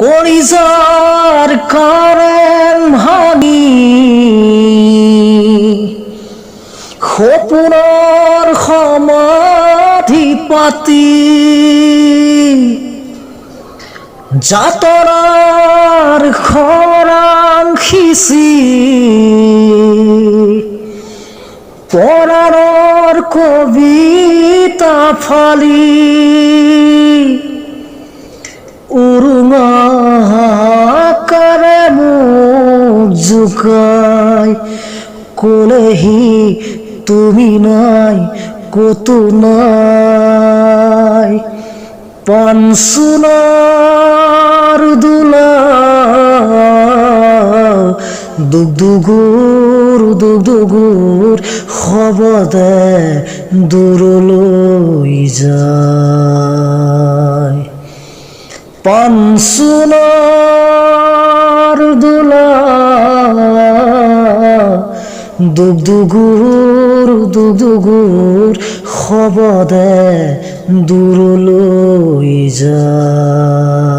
কলিজার করেন হানি সপোনৰ সমাধি পাতি যাতৰাৰ খৰাং সিঁচি পৰাৰৰ কবিতা ফালি উৰুঙা আকাৰে মোক জোকাই ক'লেহি তুমি নাই ক'তো নাই পানচোনাৰ দোলা দুগুৰ শবদে দূৰলৈ যায় পানচোনাৰ দোলা দুগুৰ শবদে দূৰলৈ যায়।